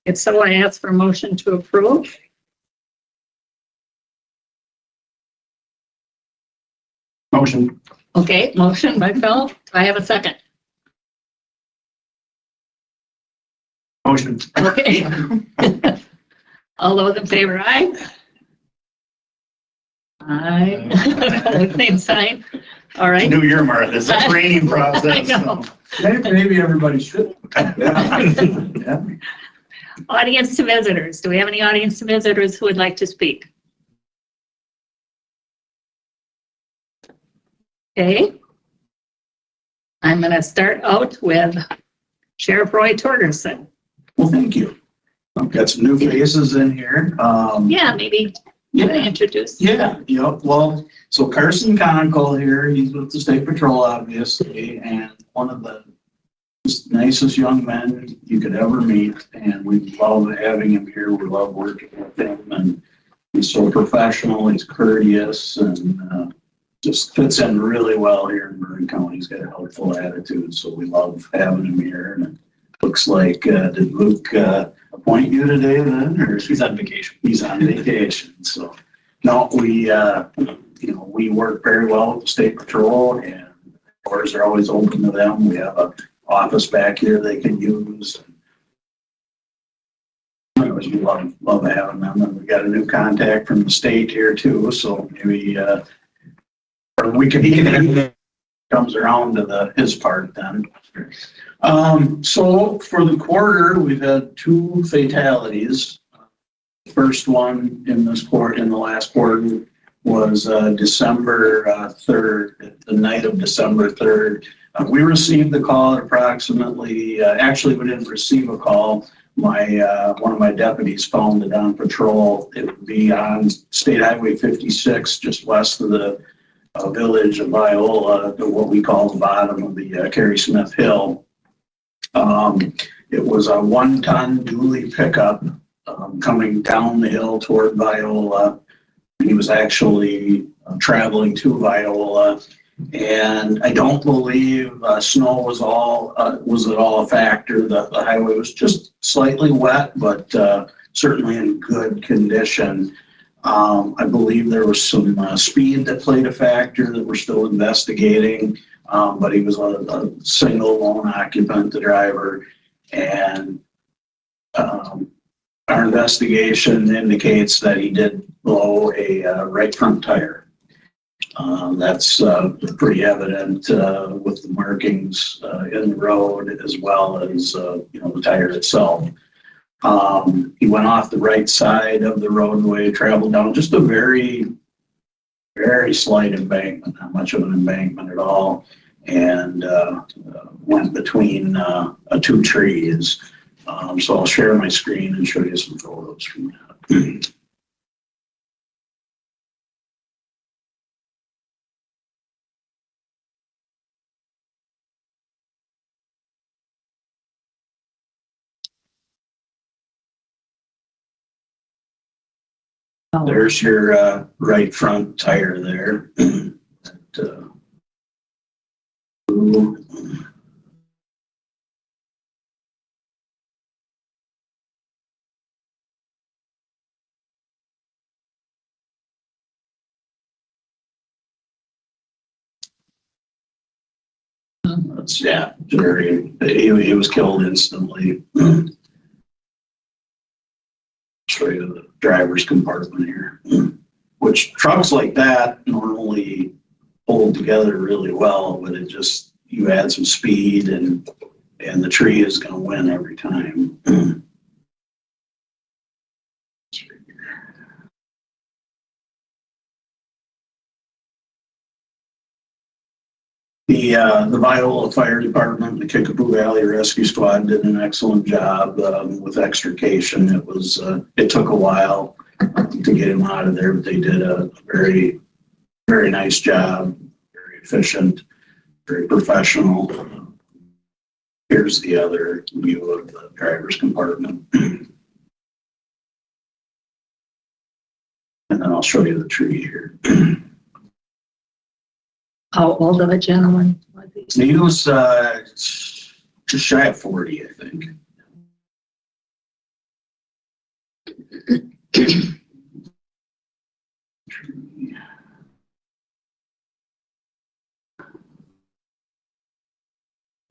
If so, I ask for a motion to approve. Motion. Okay, motion by Phil. Do I have a second? Motion. Okay. All those in favor, aye? Aye. Same sign. All right. New year, Martha. It's a training process. I know. Maybe everybody should. Yeah. Audience to visitors. Do we have any audience to visitors who would like to speak? Okay. I'm going to start out with Sheriff Roy Torgerson. Well, thank you. I've got some new faces in here. Yeah, maybe you want to introduce. Yeah, well, so Carson Conkle here, he's with the State Patrol, obviously, and one of the nicest young men you could ever meet, and we love having him here. We love working with him, and he's so professional, he's courteous, and just fits in really well here in Vernon County. He's got a helpful attitude, so we love having him here. And it looks like, did Luke appoint you today then? Or He's on vacation. He's on vacation. So, no, we work very well with the State Patrol, and doors are always open to them. We have an office back here they can use. We love having them, and we got a new contact from the state here too. So maybe he can comes around to his part then. So for the quarter, we've had 2 fatalities. The first one in the last quarter was December 3rd, the night of December 3rd. We received the call at approximately, actually we didn't receive a call. One of my deputies found it on patrol. It would be on State Highway 56, just west of the village of Viola, what we call the bottom of the Carey Smith Hill. It was a 1-ton dually pickup coming down the hill toward Viola. He was actually traveling to Viola, and I don't believe snow was at all a factor. The highway was just slightly wet, but certainly in good condition. I believe there was some speed that played a factor that we're still investigating, but he was a single lone occupant, the driver, and our investigation indicates that he did blow a right front tire. That's pretty evident with the markings in the road, as well as the tire itself. He went off the right side of the roadway, traveled down just a very, very slight embankment, not much of an embankment at all, and went between 2 trees. So I'll share my screen and show you some photos from that. There's your right front tire there. He was killed instantly. Show you the driver's compartment here, which trucks like that normally hold together really well, but you add some speed and the tree is going to win every time. The Viola Fire Department, the Kickapoo Valley Rescue Squad did an excellent job with extrication. It took a while to get him out of there, but they did a very, very nice job, very efficient, very professional. Here's the other view of the driver's compartment. And then I'll show you the tree here. How old of a gentleman was he? He was just shy of 40, I think.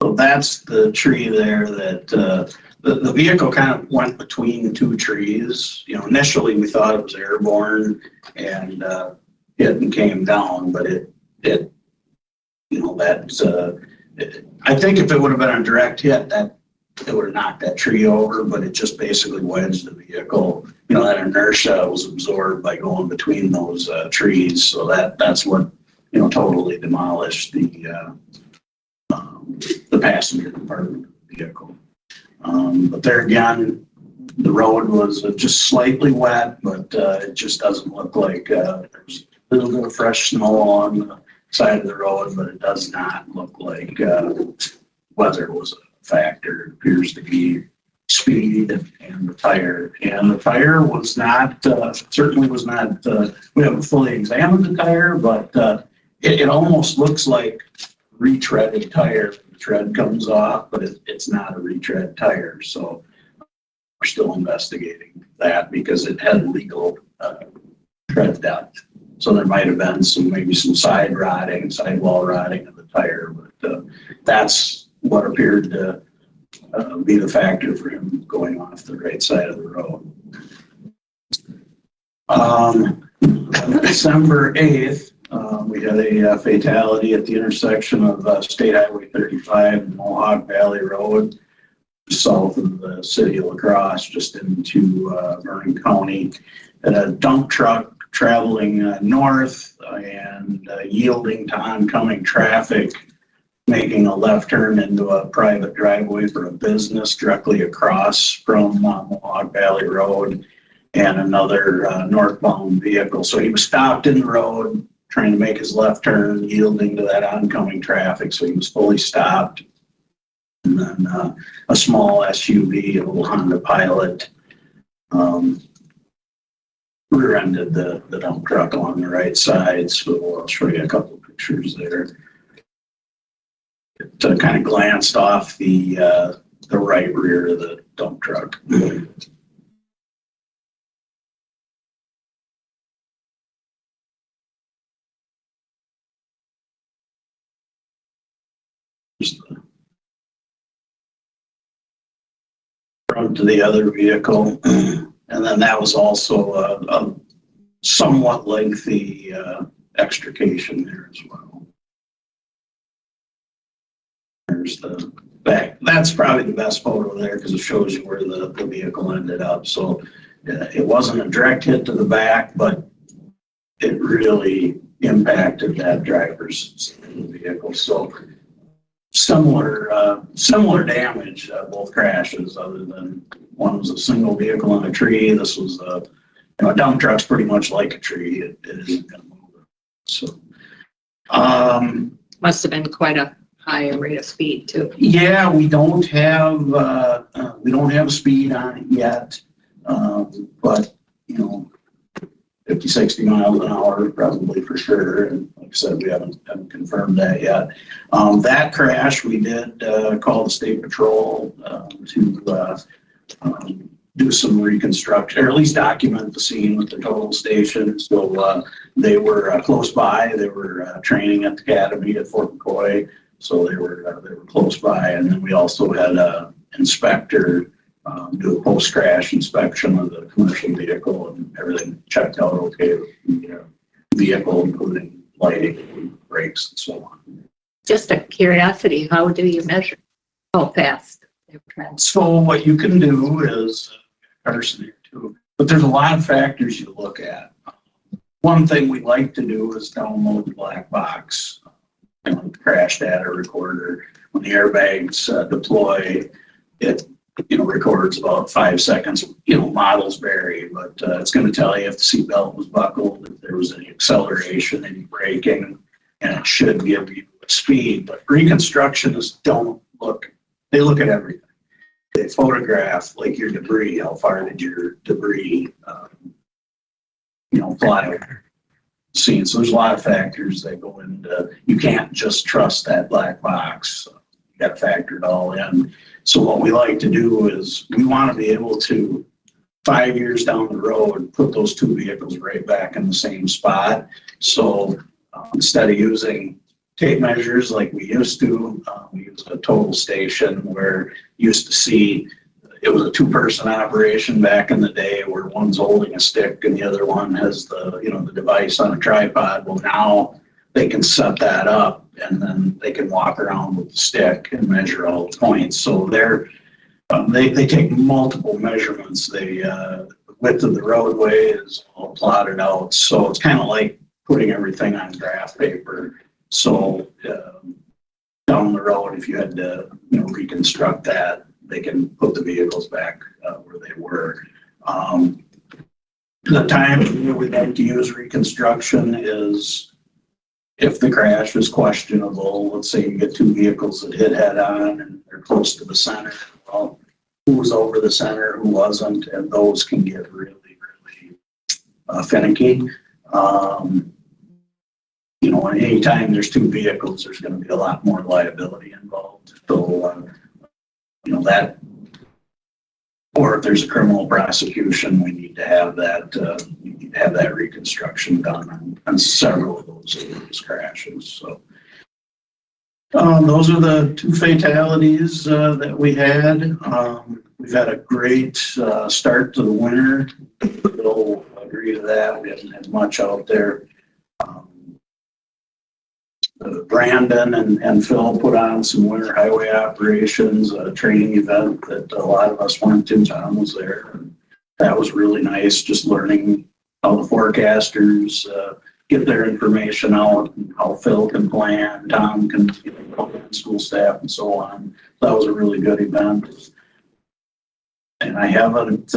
So that's the tree there that the vehicle kind of went between two trees. You know, initially we thought it was airborne and hit and came down, but it you know, I think if it would have been a direct hit, that it would have knocked that tree over, but it just basically wedged the vehicle. You know, that inertia was absorbed by going between those trees. So that's what, you know, totally demolished the passenger compartment of the vehicle. But there again, the road was just slightly wet, but it just doesn't look like there's a little bit of fresh snow on the side of the road, but it does not look like weather was a factor. It appears to be speed and the tire. And the tire was not, certainly was not, we haven't fully examined the tire, but it almost looks like retreaded tire. The tread comes off, but it's not a retread tire. So we're still investigating that because it had legal tread depth. So there might have been maybe some sidewall rotting of the tire, but that's what appeared to be the factor for him going off the right side of the road. December 8th, we had a fatality at the intersection of State Highway 35 and Mohawk Valley Road, south of the city of La Crosse, just into Vernon County. And a dump truck traveling north and yielding to oncoming traffic, making a left turn into a private driveway for a business directly across from Mohawk Valley Road and another northbound vehicle. So he was stopped in the road trying to make his left turn, yielding to that oncoming traffic. So he was fully stopped. And then a small SUV, a little Honda Pilot, rear-ended the dump truck along the right side. So I'll show you a couple of pictures there. It kind of glanced off the right rear of the dump truck. Front to the other vehicle. And then that was also a somewhat lengthy extrication there as well. There's the back. That's probably the best photo there because it shows you where the vehicle ended up. So it wasn't a direct hit to the back, but it really impacted that driver's vehicle. So similar damage, both crashes, other than one was a single vehicle on a tree. This was a dump truck's pretty much like a tree. It isn't going to move. So, must have been quite a high rate of speed too. Yeah, we don't have a speed on it yet, but 50, 60 miles an hour probably for sure. And like I said, we haven't confirmed that yet. That crash, we did call the state patrol to do some reconstruction, or at least document the scene with the total station. So they were close by. They were training at the academy at Fort McCoy, so they were close by. And then we also had an inspector do a post-crash inspection of the commercial vehicle, and everything checked out okay with the vehicle, including lighting, brakes, and so on. Just a curiosity, how do you measure how fast they were traveling? So what you can do is, Carson here too, but there's a lot of factors you look at. One thing we like to do is download the black box, the crash data recorder. When the airbags deploy, it records about 5 seconds. Models vary, but it's going to tell you if the seatbelt was buckled, if there was any acceleration, any braking, and it should give you a speed. But reconstructionists they look at everything. They photograph like your debris, how far did your debris, fly over the scene. So there's a lot of factors that go into, you can't just trust that black box. You got to factor it all in. So what we like to do is we want to be able to 5 years down the road, put those two vehicles right back in the same spot. So instead of using tape measures like we used to, we use a total station where you used to see it was a two-person operation back in the day where one's holding a stick and the other one has the, you know, the device on a tripod. Well, now they can set that up and then they can walk around with the stick and measure all the points. So they take multiple measurements. The width of the roadway is all plotted out. So it's kind of like putting everything on graph paper. So down the road, if you had to, you know, reconstruct that, they can put the vehicles back where they were. The time we like to use reconstruction is if the crash is questionable. Let's say you get two vehicles that hit head on and they're close to the center. Well, who was over the center, who wasn't, and those can get really, really finicky. You know, anytime there's two vehicles, there's going to be a lot more liability involved. So, you know, that, or if there's a criminal prosecution, we need to have that reconstruction done on several of those crashes. So those are the two fatalities that we had. We've had a great start to the winter. We'll agree to that. We haven't had much out there. Brandon and Phil put on some winter highway operations, a training event that a lot of us went to. Tom was there. And that was really nice, just learning how the forecasters get their information out, and how Phil can plan, Tom can plan, school staff, and so on. That was a really good event. And I haven't,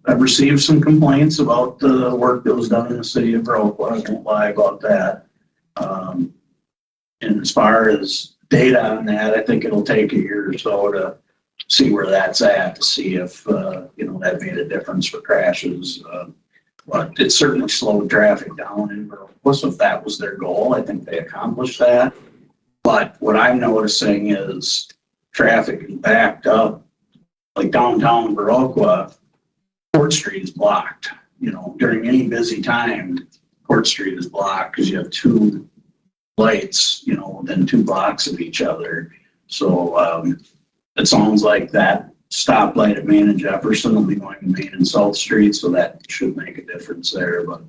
I've received some complaints about the work that was done in the city of Viroqua. I won't lie about that. And as far as data on that, I think it'll take a year or so to see where that's at, to see if, you know, that made a difference for crashes. But it certainly slowed traffic down in Viroqua. So if that was their goal, I think they accomplished that. But what I'm noticing is traffic is backed up. Like downtown Viroqua, Court Street is blocked. You know, during any busy time, Court Street is blocked because you have two lights, you know, within 2 blocks of each other. So it sounds like that stoplight at Main and Jefferson will be going to Main and South Street, so that should make a difference there. But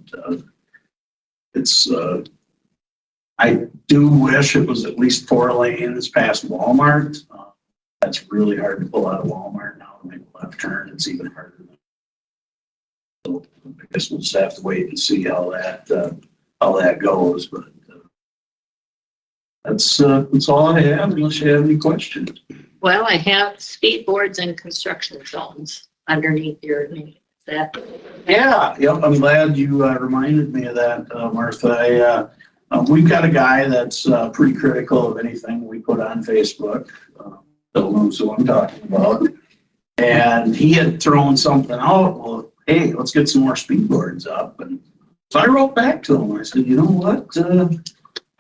it's I do wish it was at least 4 lanes past Walmart. That's really hard to pull out of Walmart now to make a left turn. It's even harder. So I guess we'll just have to wait and see how that goes. But that's all I have, unless you have any questions. Well, I have speed boards and construction zones underneath your name. Is that? Yeah, yep. I'm glad you reminded me of that, Martha. We've got a guy that's pretty critical of anything we put on Facebook. Bill knows who I'm talking about. And he had thrown something out. Well, hey, let's get some more speed boards up. And so I wrote back to him. I said, you know what?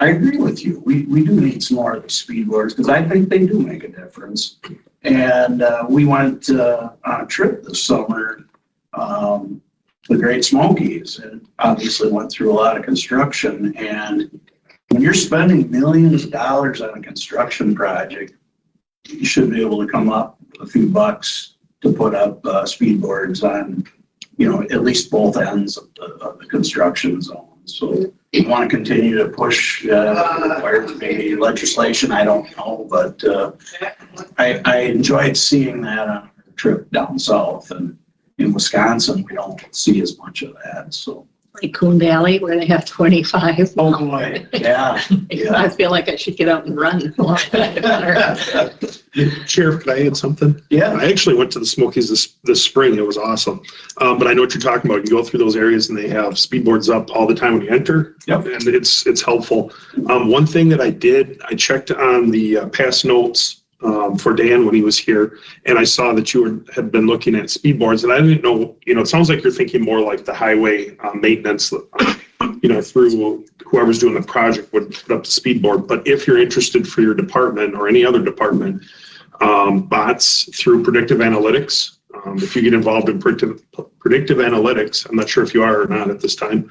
I agree with you. We do need some more of the speed boards because I think they do make a difference. And we went on a trip this summer, the Great Smokies, and obviously went through a lot of construction. And when you're spending millions of dollars on a construction project, you should be able to come up with a few bucks to put up speed boards on, you know, at least both ends of the construction zone. So we want to continue to push maybe legislation, I don't know, but I enjoyed seeing that on our trip down south. And in Wisconsin, we don't see as much of that. So Like Coon Valley, where they have 25. oh boy, yeah. I feel like I should get out and run. Sheriff, could I add something? Yeah. I actually went to the Smokies this spring. It was awesome. But I know what you're talking about. You go through those areas and they have speed boards up all the time when you enter. Yep. And it's helpful. One thing that I did, I checked on the past notes for Dan when he was here, and I saw that you had been looking at speed boards, and I didn't know, it sounds like you're thinking more like the highway maintenance, through whoever's doing the project would put up the speed board. But if you're interested for your department or any other department, bots through predictive analytics, If you get involved in predictive analytics, I'm not sure if you are or not at this time,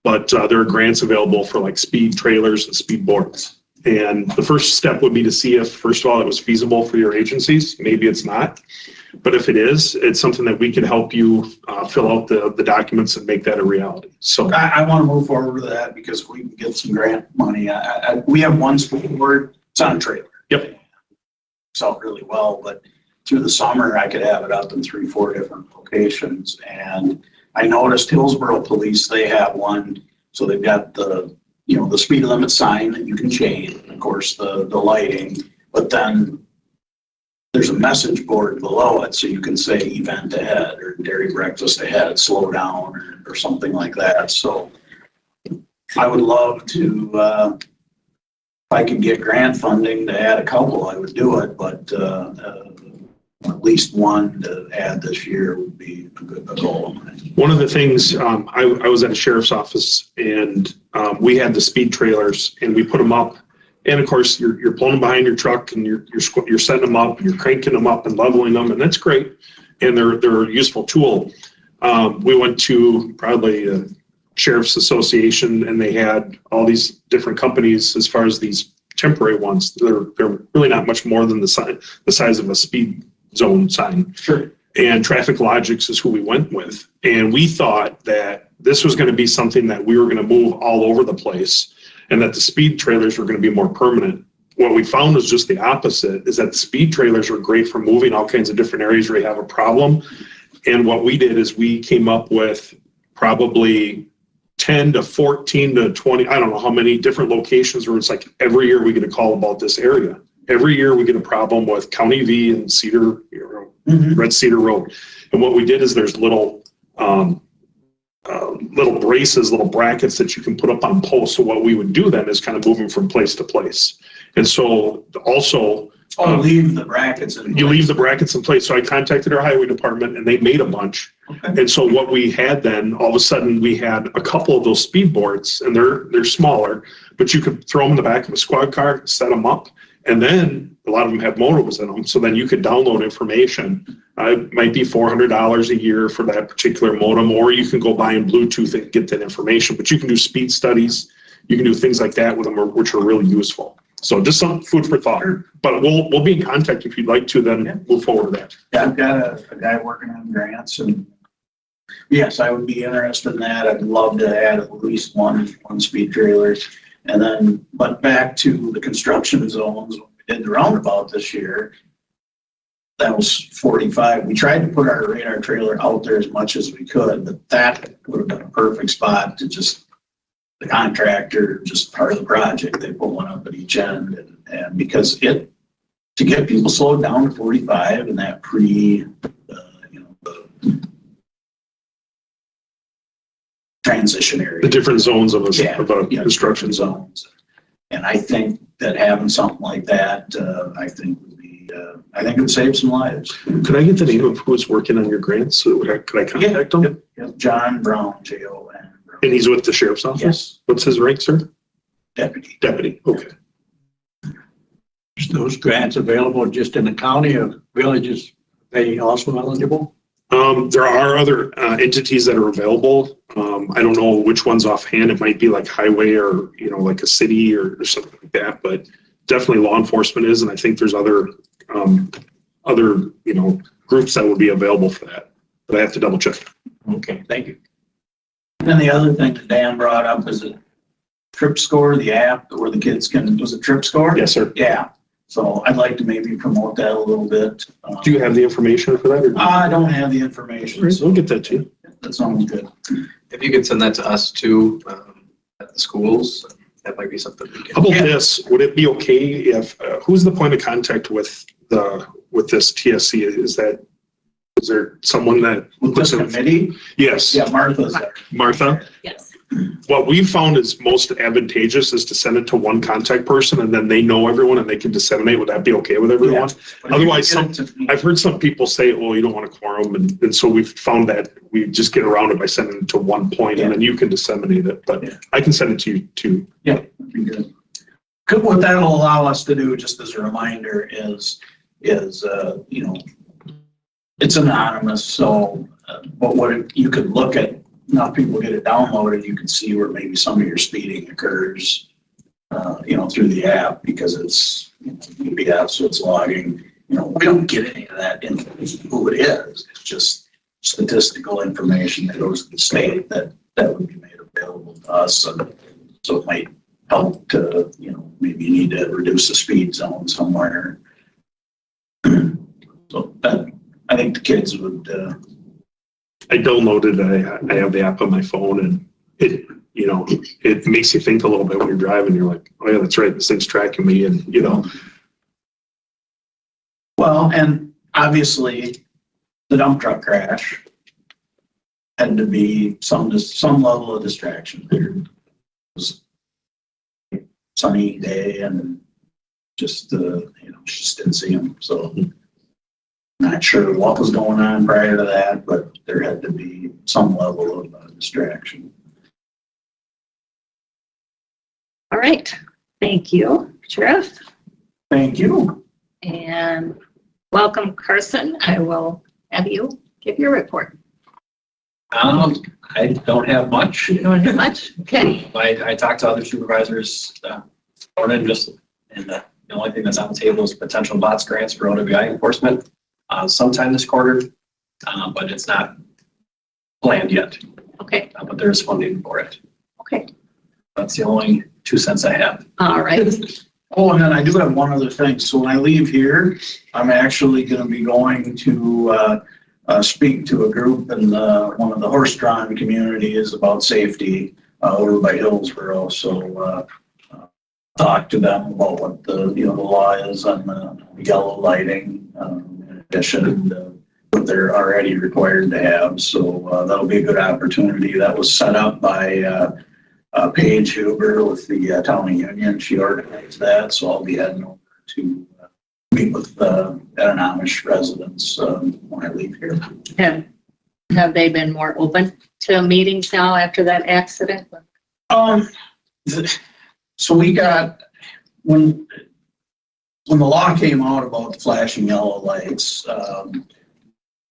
but there are grants available for like speed trailers and speed boards. And the first step would be to see if, first of all, it was feasible for your agencies. Maybe it's not. But if it is, it's something that we can help you fill out the documents and make that a reality. So I want to move forward with that because we can get some grant money. We have one school board, it's on a trailer. Yep. It's out really well, but through the summer, I could have it up in 3-4 different locations. And I noticed Hillsborough Police, they have one. So they've got the speed limit sign that you can change, and of course, the lighting, but then there's a message board below it, so you can say event ahead or dairy breakfast ahead, slow down or something like that. So I would love to, if I could get grant funding to add a couple, I would do it, but at least one to add this year would be a goal of mine. one of the things, I was at a sheriff's office and we had the speed trailers and we put them up. And of course, you're pulling them behind your truck and you're setting them up, you're cranking them up and leveling them, and that's great. And they're a useful tool. We went to probably a sheriff's association and they had all these different companies as far as these temporary ones. They're really not much more than the size of a speed zone sign. Sure. And Traffic Logics is who we went with. And we thought that this was going to be something that we were going to move all over the place and that the speed trailers were going to be more permanent. What we found was just the opposite, is that the speed trailers were great for moving all kinds of different areas where you have a problem. And what we did is we came up with probably 10 to 14 to 20, I don't know how many different locations where it's like every year we get a call about this area. Every year we get a problem with County V and Cedar, Red Cedar Road. And what we did is there's little braces, little brackets that you can put up on posts. So what we would do then is kind of move them from place to place. And so also, leave the brackets in place. You leave the brackets in place. So I contacted our highway department and they made a bunch. Okay. And so what we had then, all of a sudden we had a couple of those speed boards and they're smaller, but you could throw them in the back of a squad car, set them up. And then a lot of them have modems in them. So then you could download information. It might be $400 a year for that particular modem, or you can go buy and Bluetooth and get that information. But you can do speed studies. You can do things like that with them, which are really useful. So just some food for thought. But we'll be in contact if you'd like to then move forward with that. Yeah, I've got a guy working on grants, and yes, I would be interested in that. I'd love to add at least one speed trailer. And then, but back to the construction zones, when we did the roundabout this year, that was 45. We tried to put our radar trailer out there as much as we could, but that would have been a perfect spot to just, the contractor, just part of the project, they put one up at each end. And because to get people slowed down to 45 and that transition area. The different zones of a construction zones. And I think that having something like that, I think it would save some lives. Could I get the name of who's working on your grants? Could I contact him? Yep. John Brown, Jon Brown. And he's with the sheriff's office? Yes. What's his rank, sir? Deputy. Okay. Is those grants available just in the county or villages? Are they also eligible? There are other entities that are available. I don't know which ones offhand. It might be like highway or, like a city or something like that, but definitely law enforcement is. And I think there's other groups that would be available for that, but I have to double check. Okay, thank you. And then the other thing that Dan brought up is a Trip Score, the app where the kids was it Trip Score? Yes, sir. Yeah. So I'd like to maybe promote that a little bit. Do you have the information for that? I don't have the information. So we'll get that to you. That sounds good. If you could send that to us too, at the schools, that might be something we can. How about this? Would it be okay if, who's the point of contact with this TSC? Is there someone that with this committee? Yes. Yeah, Martha's there. Martha? Yes. What we've found is most advantageous is to send it to one contact person and then they know everyone and they can disseminate. Would that be okay with everyone? Yeah. Otherwise, I've heard some people say, well, you don't want a quorum. And so we've found that we just get around it by sending it to one point and then you can disseminate it. But I can send it to you too. Yeah, that'd be good. What that'll allow us to do, just as a reminder, is it's anonymous, so, but you could look at, now people get it downloaded, you can see where maybe some of your speeding occurs, through the app, because it's UPF, so it's logging. We don't get any of that information, who it is. It's just statistical information that goes to the state that would be made available to us. And so it might help to, maybe you need to reduce the speed zone somewhere. So that, I think the kids would, I downloaded it. I have the app on my phone, and it makes you think a little bit when you're driving. You're like, oh yeah, that's right. This thing's tracking me. And, well, and obviously the dump truck crash had to be some level of distraction there. It was a sunny day and just didn't see him. So not sure what was going on prior to that, but there had to be some level of distraction. All right. Thank you, Sheriff. Thank you. And welcome, Carson. I will have you give your report. I don't have much. You don't have much? Okay. I talked to other supervisors, and the only thing that's on the table is potential BOTS grants for OWI enforcement sometime this quarter, but it's not planned yet. Okay. But there is funding for it. Okay. That's the only 2 cents I have. All right. Oh, and then I do have one other thing. So when I leave here, I'm actually going to be going to speak to a group in one of the horse-drawn communities about safety over by Hillsborough. So talk to them about what the law is on the yellow lighting, in addition to what they're already required to have. So that'll be a good opportunity. That was set up by Paige Huber with the Town of Union. She organized that, so I'll be heading over to meet with Amish residents when I leave here. Have they been more open to meetings now after that accident? So we got, when the law came out about the flashing yellow lights,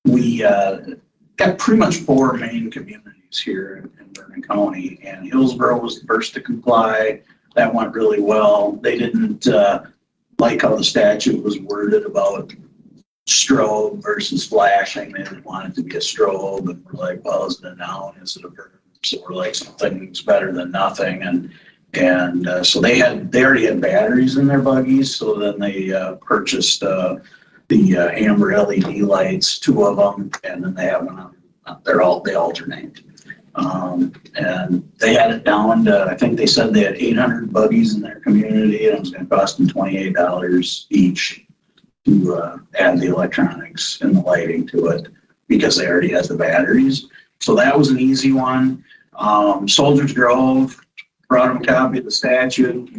we got pretty much 4 main communities here in Vernon County, and Hillsborough was the first to comply. That went really well. They didn't like how the statute was worded about strobe versus flashing. They didn't want it to be a strobe, and we're like, well, is it a noun? Is it a verb? So we're like, something's better than nothing. And so they already had batteries in their buggies, so then they purchased the amber LED lights, 2 of them, and then they have one. They alternate. And they had it down to, I think they said they had 800 buggies in their community, and it was going to cost them $28 each to add the electronics and the lighting to it, because they already had the batteries. So that was an easy one. Soldiers Grove brought them a copy of the statute.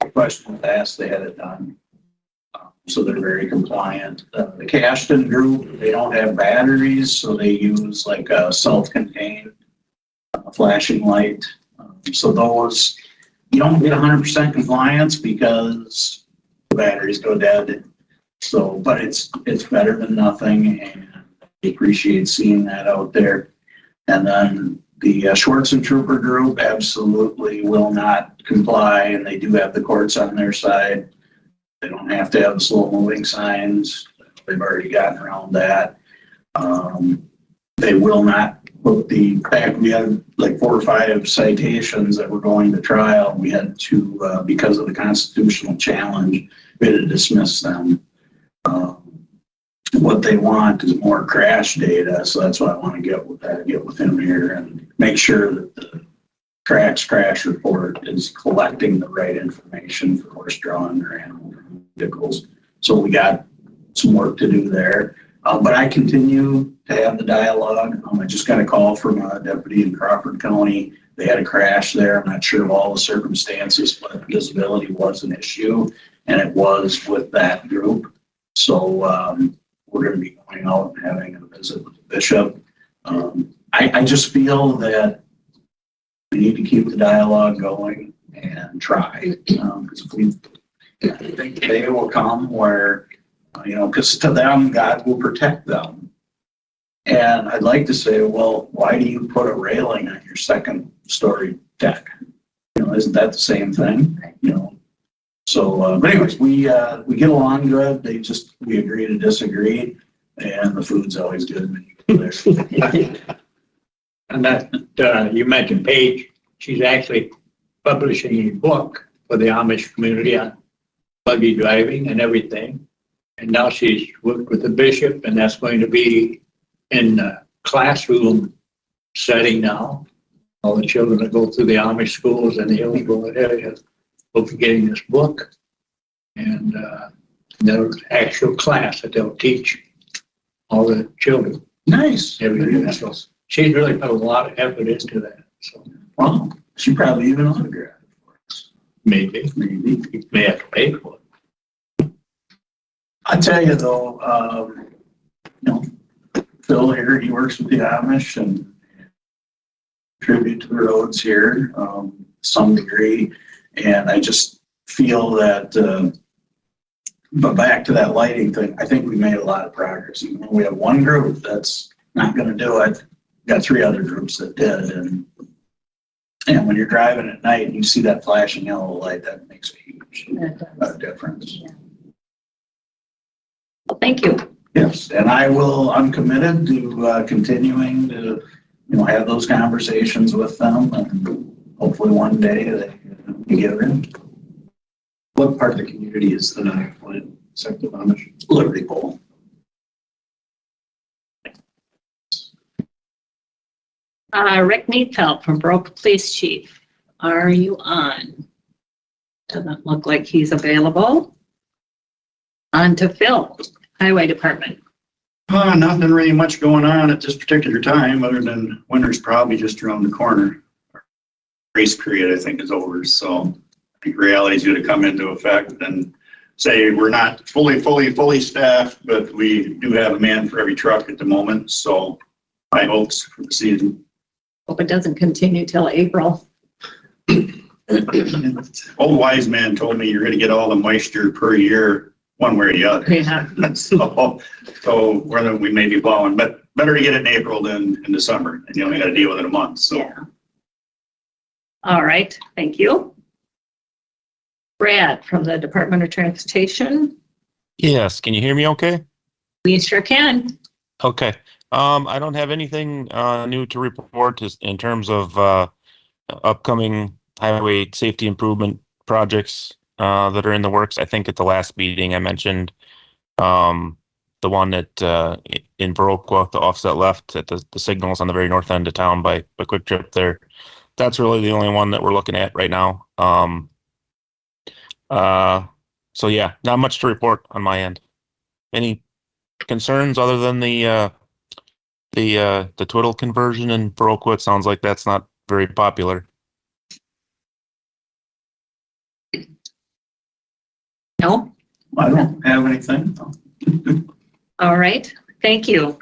The question was asked, they had it done. So they're very compliant. The Cashton group, they don't have batteries, so they use like a self-contained flashing light. So those, you don't get 100% compliance because the batteries go dead. So, but it's better than nothing, and I appreciate seeing that out there. And then the Schwartz and Trooper group absolutely will not comply, and they do have the courts on their side. They don't have to have the slow moving signs. They've already gotten around that. They will not put in fact, we had like 4 or 5 citations that were going to trial. We had to, because of the constitutional challenge, we had to dismiss them. What they want is more crash data. So that's why I want to get with him here and make sure that the crash report is collecting the right information for horse-drawn or animal vehicles. So we got some work to do there. But I continue to have the dialogue. I just got a call from a deputy in Crawford County. They had a crash there. I'm not sure of all the circumstances, but visibility was an issue, and it was with that group. So we're going to be going out and having a visit with the bishop. I just feel that we need to keep the dialogue going and try. Because I think they will come where, because to them, God will protect them. And I'd like to say, well, why do you put a railing on your second story deck? You know, isn't that the same thing? You know, so, but anyways, we get along good. We agree to disagree, and the food's always good when you go there. And that, you mentioned Paige, she's actually publishing a book for the Amish community on buggy driving and everything. And now she's worked with the bishop, and that's going to be in a classroom setting now. All the children that go through the Amish schools in the Hillsborough area will be getting this book. And there's actual class that they'll teach all the children Nice. every year. So she's really put a lot of effort into that. So Well, she probably even autographed it for us. maybe Maybe. you may have to pay for it. I tell you though, you know, Phil here, he works with the Amish and contribute to the roads here, some degree. And I just feel that, but back to that lighting thing, I think we made a lot of progress. Even though we have one group that's not going to do it, got 3 other groups that did. And when you're driving at night and you see that flashing yellow light, that makes a huge difference. Well, thank you. Yes, and I'm committed to continuing to, you know, have those conversations with them, and hopefully one day they can get in. What part of the community is the non-compliant sector of Amish? Liberty Pole. Rick Needfeld from Broke Police Chief. Are you on? Doesn't look like he's available. On to Phil, Highway Department. Nothing really much going on at this particular time, other than winter's probably just around the corner. Grace period, I think, is over, so I think reality is going to come into effect and say we're not fully staffed, but we do have a man for every truck at the moment, so high hopes for the season. Hope it doesn't continue till April. Old wise man told me you're going to get all the moisture per year, one way or the other. Yeah. So whether we may be plowing, but better to get it in April than in the summer, and you only got to deal with it a month, so. Yeah. All right, thank you. Brad from the Department of Transportation. Yes, can you hear me okay? We sure can. Okay. I don't have anything new to report in terms of upcoming highway safety improvement projects that are in the works. I think at the last meeting I mentioned the one that in Viroqua, the offset left at the signals on the very north end of town by Quick Trip there. That's really the only one that we're looking at right now. So yeah, not much to report on my end. Any concerns other than the twiddle conversion in Viroqua? It sounds like that's not very popular. No? I don't have anything. All right, thank you.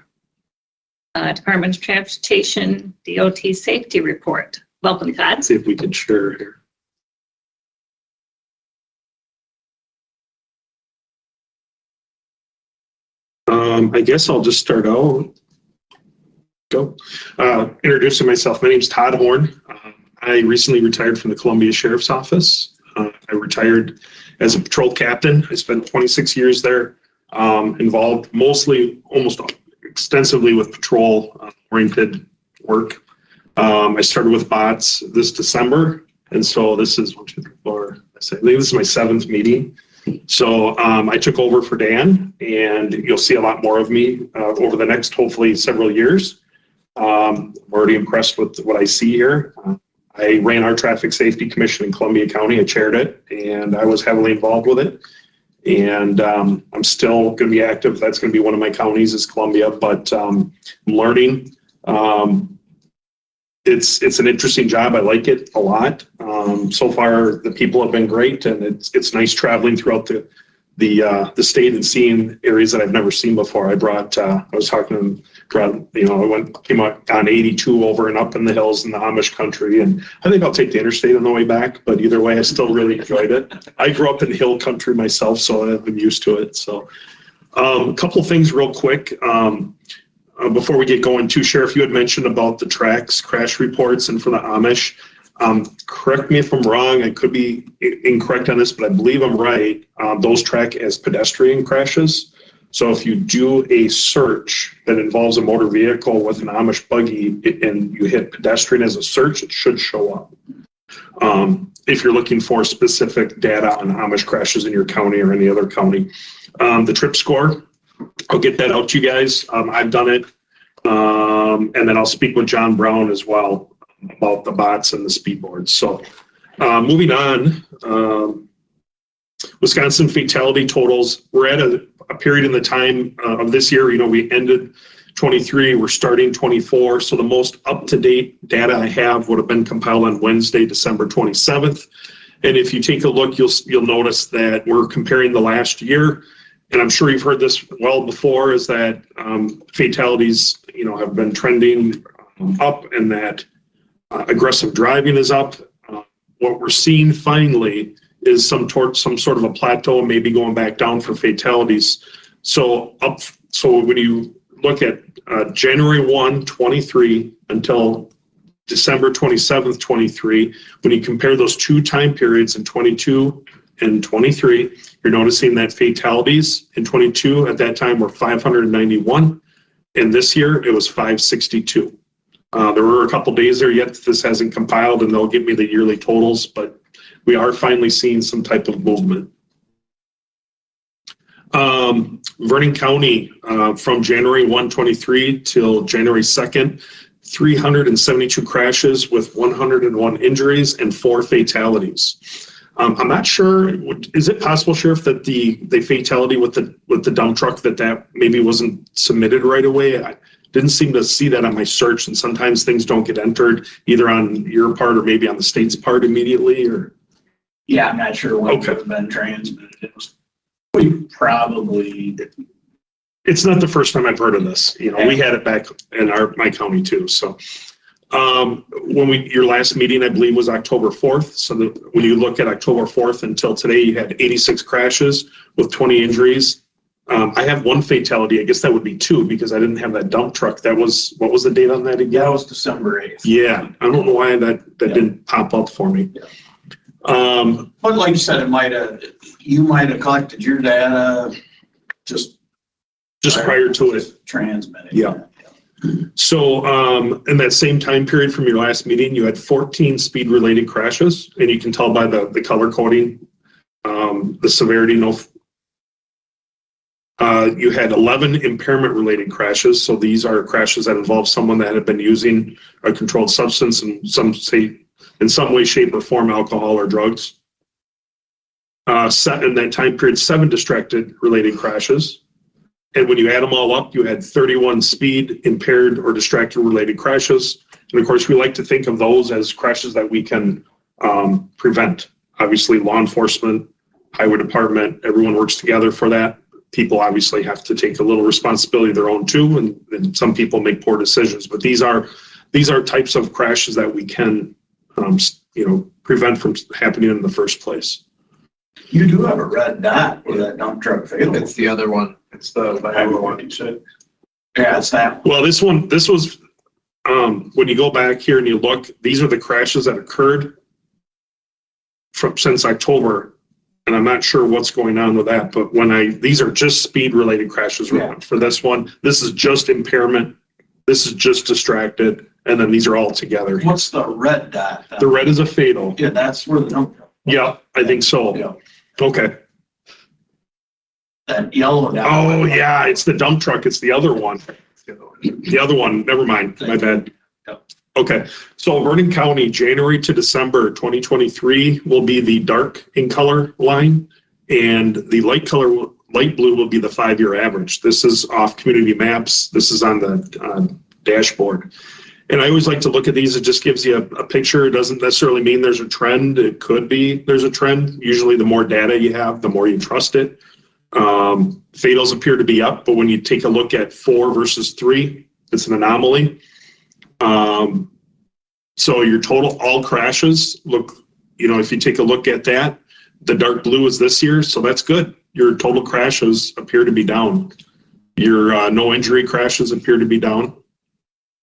Department of Transportation, DOT Safety Report. Welcome, Todd. See if we can share here. I guess I'll just start out. Introducing myself. My name's Todd Horn. I recently retired from the Columbia Sheriff's Office. I retired as a patrol captain. I spent 26 years there, involved mostly, almost extensively with patrol-oriented work. I started with bots this December, and so this is, I think this is my 7th meeting. So I took over for Dan, and you'll see a lot more of me over the next, hopefully, several years. I'm already impressed with what I see here. I ran our Traffic Safety Commission in Columbia County. I chaired it, and I was heavily involved with it. And I'm still going to be active. That's going to be one of my counties is Columbia, but I'm learning. It's an interesting job. I like it a lot. So far, the people have been great, and it's nice traveling throughout the state and seeing areas that I've never seen before. I was talking to them, I came out on 82 over and up in the hills in the Amish country, and I think I'll take the interstate on the way back, but either way, I still really enjoyed it. I grew up in hill country myself, so I've been used to it. So a couple of things real quick. before we get going too, Sheriff, you had mentioned about the tracks crash reports and for the Amish. Correct me if I'm wrong, I could be incorrect on this, but I believe I'm right. Those track as pedestrian crashes. So if you do a search that involves a motor vehicle with an Amish buggy and you hit pedestrian as a search, it should show up. If you're looking for specific data on Amish crashes in your county or any other county. The trip score, I'll get that out to you guys. I've done it. And then I'll speak with John Brown as well about the bots and the speed boards. So moving on, Wisconsin fatality totals. We're at a period in the time of this year, we ended 23, we're starting 24. So the most up-to-date data I have would have been compiled on Wednesday, December 27th. And if you take a look, you'll notice that we're comparing the last year. And I'm sure you've heard this well before, is that fatalities, have been trending up, and that aggressive driving is up. What we're seeing finally is some sort of a plateau, maybe going back down for fatalities. So when you look at January 1, 23 until December 27th, 23, when you compare those two time periods in 22 and 23, you're noticing that fatalities in 22 at that time were 591, and this year it was 562. There were a couple days there yet this hasn't compiled, and they'll give me the yearly totals, but we are finally seeing some type of movement. Vernon County, from January 1, 23 till January 2nd, 372 crashes with 101 injuries and 4 fatalities. I'm not sure, is it possible, Sheriff, that the fatality with the dump truck, that maybe wasn't submitted right away? I didn't seem to see that on my search, and sometimes things don't get entered either on your part or maybe on the state's part immediately, or? Yeah, I'm not sure what could have been transmitted. We probably. It's not the first time I've heard of this. We had it back in my county too. So your last meeting, I believe, was October 4th. So when you look at October 4th until today, you had 86 crashes with 20 injuries. I have 1 fatality. I guess that would be 2 because I didn't have that dump truck. What was the date on that again? That was December 8th. Yeah. I don't know why that didn't pop up for me. Yeah. But like you said, you might have collected your data just prior to it. Transmitting. Yeah. So in that same time period from your last meeting, you had 14 speed-related crashes, and you can tell by the color coding, the severity. You had 11 impairment-related crashes. So these are crashes that involve someone that had been using a controlled substance in some way, shape, or form, alcohol or drugs. In that time period, 7 distracted-related crashes. And when you add them all up, you had 31 speed, impaired, or distracted-related crashes. And of course, we like to think of those as crashes that we can prevent. Obviously, law enforcement, highway department, everyone works together for that. People obviously have to take a little responsibility of their own too, and some people make poor decisions. But these are types of crashes that we can prevent from happening in the first place. You do have a red dot where that dump truck failed. It's the other one. It's the Iowa one you said. Yeah, it's that. Well, this was, when you go back here and you look, these are the crashes that occurred since October. And I'm not sure what's going on with that, but these are just speed related crashes for this one. This is just impairment. This is just distracted. And then these are all together. What's the red dot? The red is a fatal. Yeah, that's where the dump truck. Yeah, I think so. Yeah. Okay. That yellow dot. Oh yeah, it's the dump truck. It's the other one. The other one. Never mind. My bad. Yep. Okay. So Vernon County, January to December 2023 will be the dark in color line, and the light blue will be the 5-year average. This is off community maps. This is on the dashboard. And I always like to look at these. It just gives you a picture. It doesn't necessarily mean there's a trend. It could be there's a trend. Usually the more data you have, the more you trust it. Fatals appear to be up, but when you take a look at 4 versus 3, it's an anomaly. So your total all crashes look, if you take a look at that, the dark blue is this year, so that's good. Your total crashes appear to be down. Your no injury crashes appear to be down.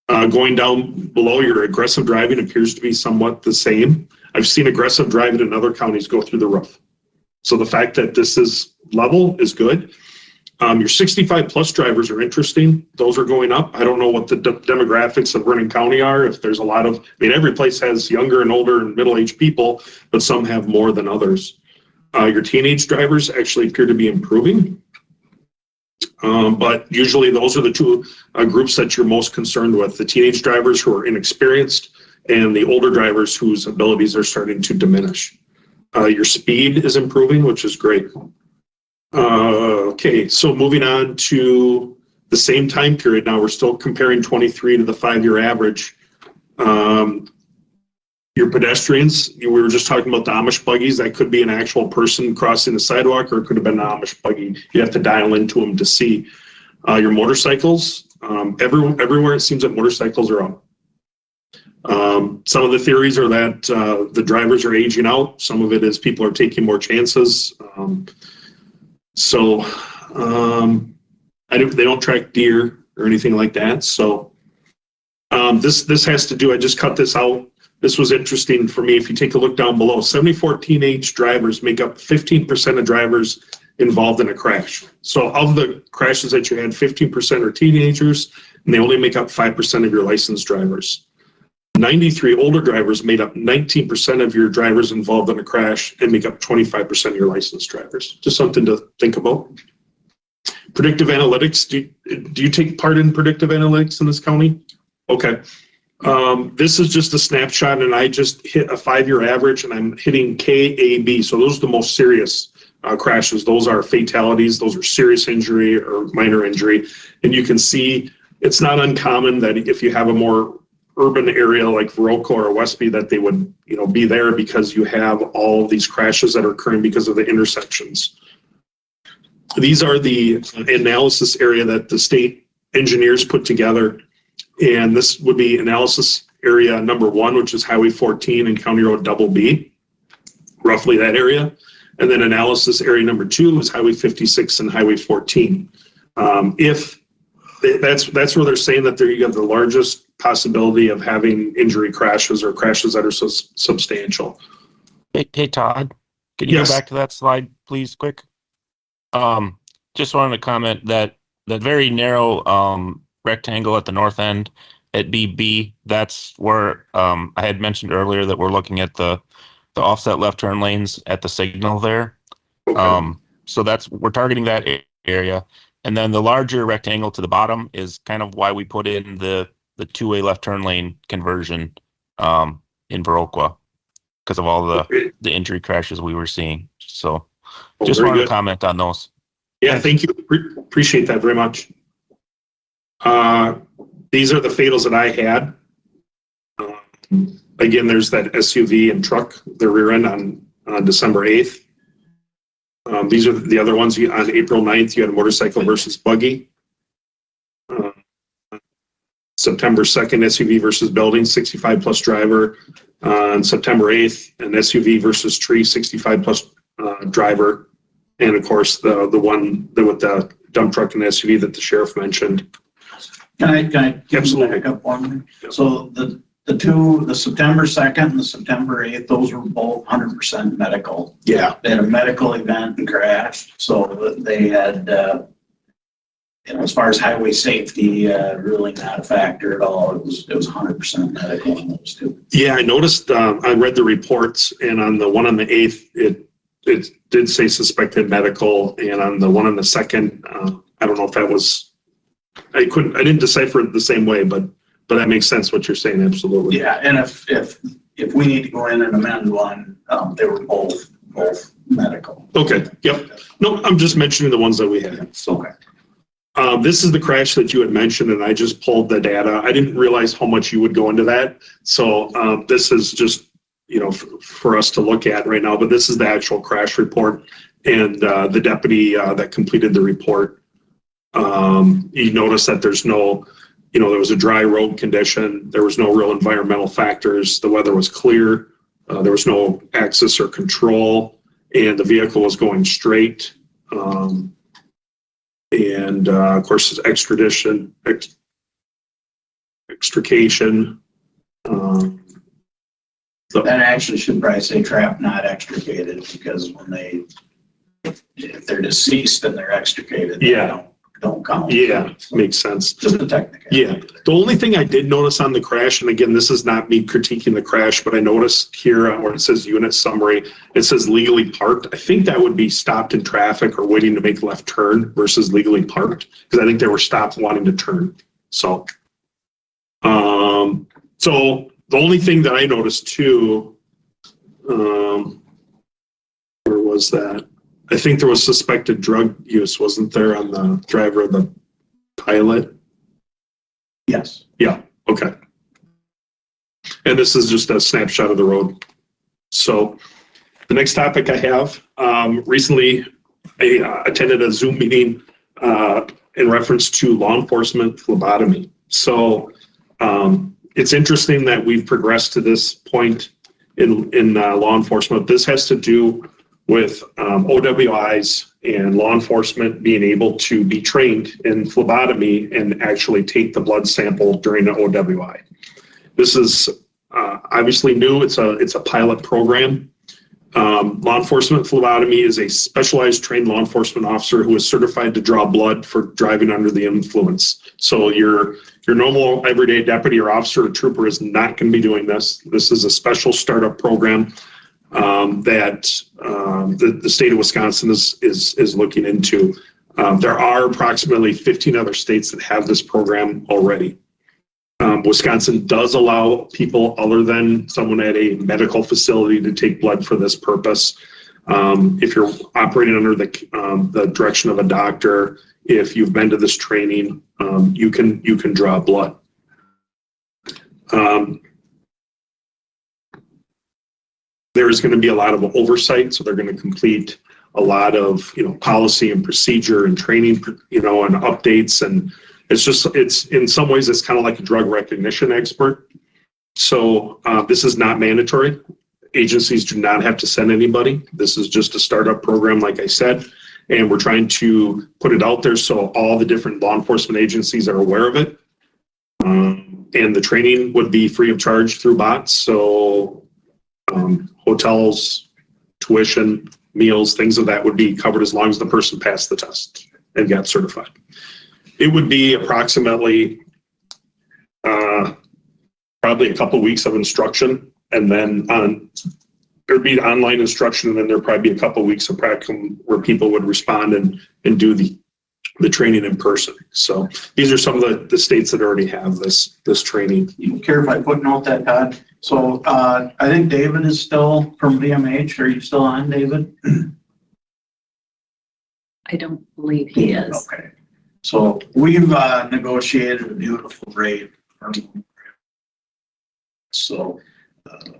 Going down below, your aggressive driving appears to be somewhat the same. I've seen aggressive driving in other counties go through the roof. So the fact that this is level is good. Your 65 plus drivers are interesting. Those are going up. I don't know what the demographics of Vernon County are. If there's a lot of, I mean, every place has younger and older and middle-aged people, but some have more than others. Your teenage drivers actually appear to be improving. But usually those are the two groups that you're most concerned with, the teenage drivers who are inexperienced and the older drivers whose abilities are starting to diminish. Your speed is improving, which is great. Okay, so moving on to the same time period. Now we're still comparing 23 to the 5-year average. Your pedestrians, we were just talking about the Amish buggies. That could be an actual person crossing the sidewalk, or it could have been an Amish buggy. You have to dial into them to see. Your motorcycles, everywhere it seems that motorcycles are up. Some of the theories are that the drivers are aging out. Some of it is people are taking more chances. They don't track deer or anything like that. So this has to do, I just cut this out. This was interesting for me. If you take a look down below, 74 teenage drivers make up 15% of drivers involved in a crash. So of the crashes that you had, 15% are teenagers, and they only make up 5% of your licensed drivers. 93 older drivers made up 19% of your drivers involved in a crash and make up 25% of your licensed drivers. Just something to think about. Predictive analytics, do you take part in predictive analytics in this county? Okay. This is just a snapshot, and I just hit a 5-year average, and I'm hitting KAB. So those are the most serious crashes. Those are fatalities. Those are serious injury or minor injury. And you can see it's not uncommon that if you have a more urban area like Viroqua or Westby, that they would, be there because you have all these crashes that are occurring because of the intersections. These are the analysis area that the state engineers put together. And this would be analysis area number 1, which is Highway 14 and County Road Double B, roughly that area. And then analysis area number 2 is Highway 56 and Highway 14. That's where they're saying that you have the largest possibility of having injury crashes or crashes that are so substantial. Hey Todd, can you Yes. go back to that slide, please, quick? Just wanted to comment that very narrow rectangle at the north end at BB, that's where I had mentioned earlier that we're looking at the offset left turn lanes at the signal there. Okay. So we're targeting that area. And then the larger rectangle to the bottom is kind of why we put in the two-way left turn lane conversion in Viroqua, because of all the injury crashes we were seeing. So just very wanted good. to comment on those. Yeah, thank you. Appreciate that very much. These are the fatals that I had. Again, there's that SUV and truck, the rear end on December 8th. These are the other ones. On April 9th, you had a motorcycle versus buggy. September 2nd, SUV versus building, 65 plus driver. On September 8th, an SUV versus tree, 65 plus driver. And of course, the one with the dump truck and SUV that the sheriff mentioned. Can I Absolutely. back up one? So the September 2nd and the September 8th, those were both 100% medical. Yeah. They had a medical event and crashed, so they had, as far as highway safety, really not a factor at all. It was 100% medical on those two. Yeah, I noticed, I read the reports, and on the one on the 8th, it did say suspected medical, and on the one on the 2nd, I don't know if that was, I didn't decipher it the same way, but that makes sense what you're saying, absolutely. Yeah, and if we need to go in and amend one, they were both medical. Okay, yep. No, I'm just mentioning the ones that we had. So, Okay. this is the crash that you had mentioned, and I just pulled the data. I didn't realize how much you would go into that. So this is just, for us to look at right now, but this is the actual crash report, and the deputy that completed the report. You notice that there's no, there was a dry road condition. There was no real environmental factors. The weather was clear. There was no axis or control, and the vehicle was going straight. and of course, extrication. That actually should probably say trapped, not extricated, because if they're deceased and they're extricated, they Yeah. don't count. Yeah, makes sense. Just a technical. Yeah. The only thing I did notice on the crash, and again, this is not me critiquing the crash, but I noticed here where it says unit summary, it says legally parked. I think that would be stopped in traffic or waiting to make a left turn versus legally parked, because I think they were stopped wanting to turn. So the only thing that I noticed too, where was that? I think there was suspected drug use, wasn't there, on the driver of the Pilot? Yes. Yeah, okay. And this is just a snapshot of the road. So the next topic I have, recently I attended a Zoom meeting in reference to law enforcement phlebotomy. So it's interesting that we've progressed to this point in law enforcement. This has to do with OWIs and law enforcement being able to be trained in phlebotomy and actually take the blood sample during an OWI. This is obviously new. It's a pilot program. Law enforcement phlebotomy is a specialized trained law enforcement officer who is certified to draw blood for driving under the influence. So your normal everyday deputy or officer or trooper is not going to be doing this. This is a special startup program that the state of Wisconsin is looking into. There are approximately 15 other states that have this program already. Wisconsin does allow people other than someone at a medical facility to take blood for this purpose. If you're operating under the direction of a doctor, if you've been to this training, you can draw blood. There is going to be a lot of oversight, so they're going to complete a lot of policy and procedure and training, and updates, and it's in some ways it's kind of like a drug recognition expert. So this is not mandatory. Agencies do not have to send anybody. This is just a startup program, like I said, and we're trying to put it out there so all the different law enforcement agencies are aware of it. And the training would be free of charge through bots. So hotels, tuition, meals, things of that would be covered as long as the person passed the test and got certified. It would be approximately probably a couple of weeks of instruction, and then there'd be online instruction, and then there'd probably be a couple of weeks of practicum where people would respond and do the training in person. So these are some of the states that already have this training. You care if I footnote that, Todd? So I think David is still from VMH. Are you still on, David? I don't believe he is. Okay. So we've negotiated a beautiful rate. So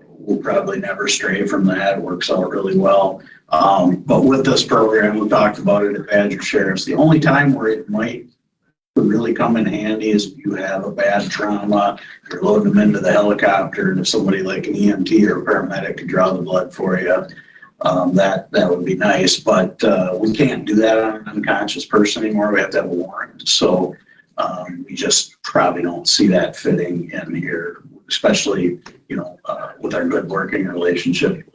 we'll probably never stray from that. It works out really well. But with this program, we talked about it at Badger Sheriff's. The only time where it might really come in handy is if you have a bad trauma, you're loading them into the helicopter, and if somebody like an EMT or a paramedic could draw the blood for you, that would be nice. But we can't do that on an unconscious person anymore. We have to have a warrant. So we just probably don't see that fitting in here, especially, with our good working relationship.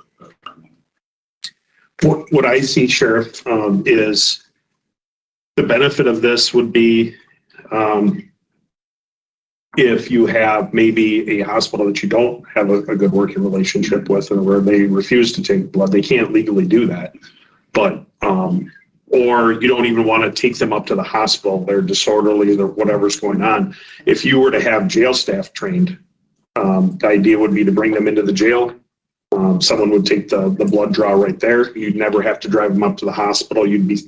What I see, Sheriff, is the benefit of this would be if you have maybe a hospital that you don't have a good working relationship with, and where they refuse to take blood, they can't legally do that. But or you don't even want to take them up to the hospital, they're disorderly, they're whatever's going on. If you were to have jail staff trained, the idea would be to bring them into the jail. Someone would take the blood draw right there. You'd never have to drive them up to the hospital. You'd be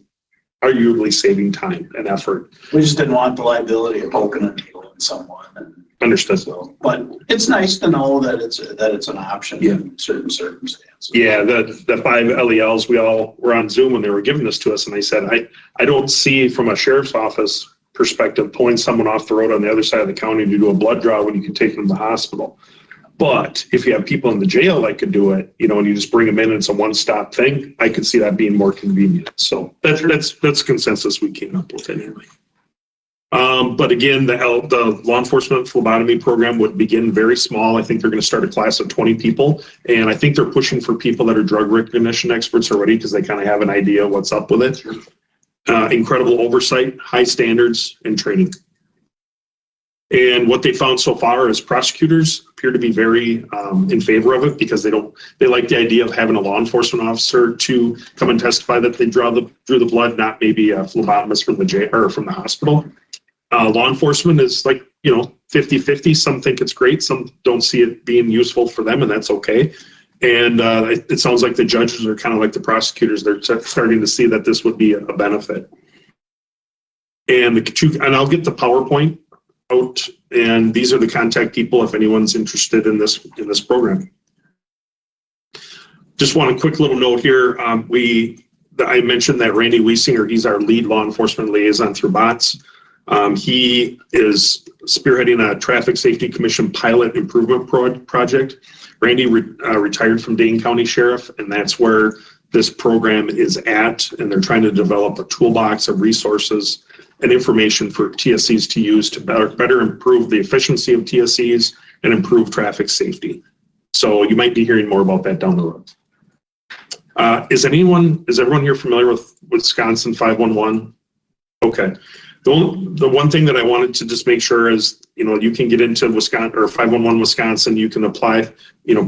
arguably saving time and effort. We just didn't want the liability of poking a needle in someone. Understood. So, but it's nice to know that it's an option in certain circumstances. Yeah, the 5 LELs, we all were on Zoom when they were giving this to us, and I said, I don't see from a sheriff's office perspective pulling someone off the road on the other side of the county to do a blood draw when you can take them to the hospital. But if you have people in the jail that could do it, and you just bring them in and it's a one-stop thing, I could see that being more convenient. So that's consensus we came up with anyway. But again, the law enforcement phlebotomy program would begin very small. I think they're going to start a class of 20 people. And I think they're pushing for people that are drug recognition experts already because they kind of have an idea what's up with it. Incredible oversight, high standards, and training. And what they found so far is prosecutors appear to be very in favor of it because they like the idea of having a law enforcement officer to come and testify that they drew the blood, not maybe a phlebotomist from the jail or from the hospital. Law enforcement is like, 50-50. Some think it's great. Some don't see it being useful for them, and that's okay. And it sounds like the judges are kind of like the prosecutors. They're starting to see that this would be a benefit. And I'll get the PowerPoint out, and these are the contact people if anyone's interested in this program. Just want a quick little note here. I mentioned that Randy Wiesinger, he's our lead law enforcement liaison through BOTS. He is spearheading a Traffic Safety Commission pilot improvement project. Randy retired from Dane County Sheriff, and that's where this program is at. And they're trying to develop a toolbox of resources and information for TSCs to use to better improve the efficiency of TSCs and improve traffic safety. So you might be hearing more about that down the road. Is everyone here familiar with Wisconsin 511? Okay. The one thing that I wanted to just make sure is, you can get into Wisconsin or 511 Wisconsin, you can apply,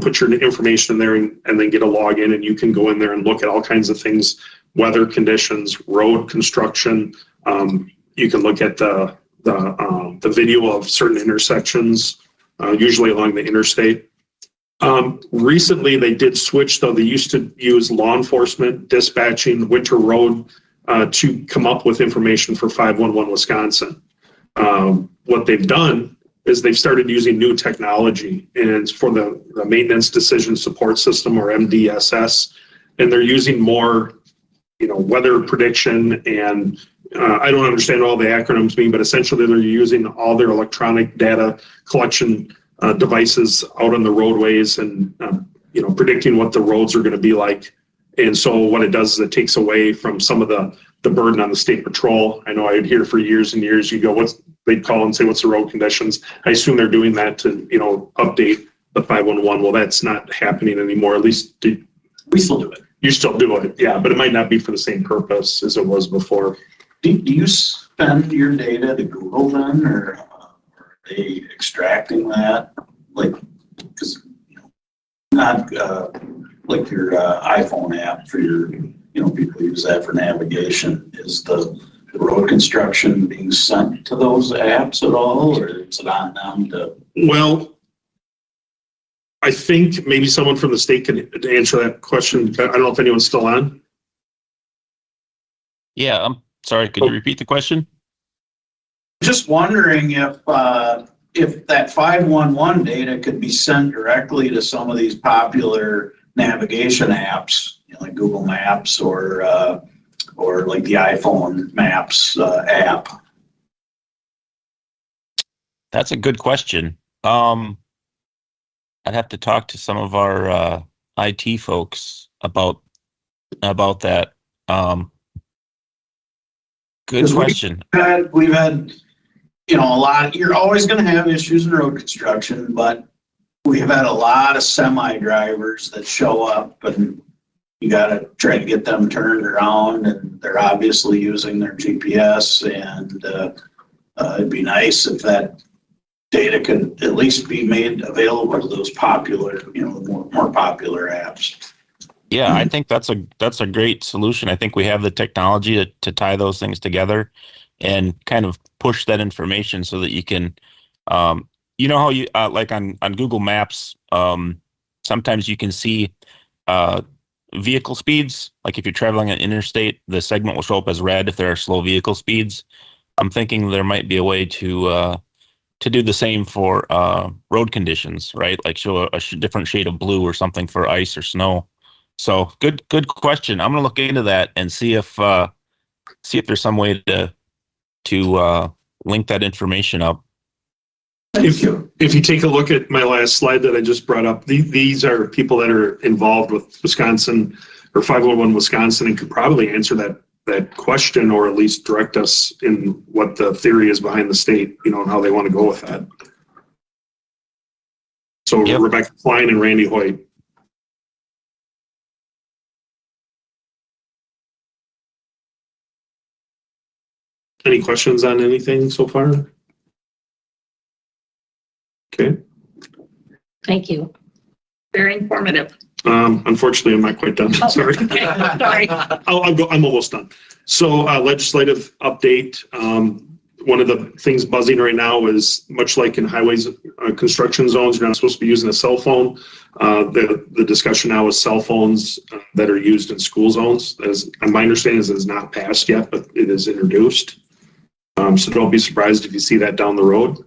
put your information in there and then get a login, and you can go in there and look at all kinds of things, weather conditions, road construction. You can look at the video of certain intersections, usually along the interstate. Recently, they did switch, though. They used to use law enforcement, dispatching, winter road, to come up with information for 511 Wisconsin. What they've done is they've started using new technology, and it's for the Maintenance Decision Support System, or MDSS, and they're using more, weather prediction, and I don't understand all the acronyms mean, but essentially they're using all their electronic data collection devices out on the roadways and, predicting what the roads are going to be like. And so what it does is it takes away from some of the burden on the state patrol. I know I'd hear for years and years, they'd call and say, what's the road conditions? I assume they're doing that to, update the 511. Well, that's not happening anymore. At least We still do it. You still do it. Yeah, but it might not be for the same purpose as it was before. Do you spend your data to Google then, or are they extracting that? Like, because, not like your iPhone app for your, people use that for navigation. Is the road construction being sent to those apps at all, or is it on them to? Well, I think maybe someone from the state can answer that question. I don't know if anyone's still on. Yeah, I'm sorry. Could you repeat the question? Just wondering if that 511 data could be sent directly to some of these popular navigation apps, like Google Maps or like the iPhone Maps app. That's a good question. I'd have to talk to some of our IT folks about that. Good question. We've had a lot. You're always going to have issues in road construction, but we've had a lot of semi drivers that show up, and you got to try to get them turned around, and they're obviously using their GPS. And it'd be nice if that data could at least be made available to those popular, more popular apps. Yeah, I think that's a great solution. I think we have the technology to tie those things together and kind of push that information so that you can, how you like on Google Maps, sometimes you can see vehicle speeds. Like if you're traveling on interstate, the segment will show up as red if there are slow vehicle speeds. I'm thinking there might be a way to do the same for road conditions, right? Like show a different shade of blue or something for ice or snow. So good question. I'm gonna look into that and see if there's some way to link that information up. If you take a look at my last slide that I just brought up, these are people that are involved with Wisconsin or 501 Wisconsin and could probably answer that question or at least direct us in what the theory is behind the state, you know, and how they want to go with that. So Yep. Rebecca Klein and Randy Hoyt. Any questions on anything so far? Okay. Thank you. Very informative. Unfortunately, I'm not quite done. Oh, Sorry. okay, sorry. I'll go. I'm almost done. So legislative update. One of the things buzzing right now is much like in highways construction zones, you're not supposed to be using a cell phone. The discussion now is cell phones that are used in school zones. As my understanding is it's not passed yet, but it is introduced. So don't be surprised if you see that down the road.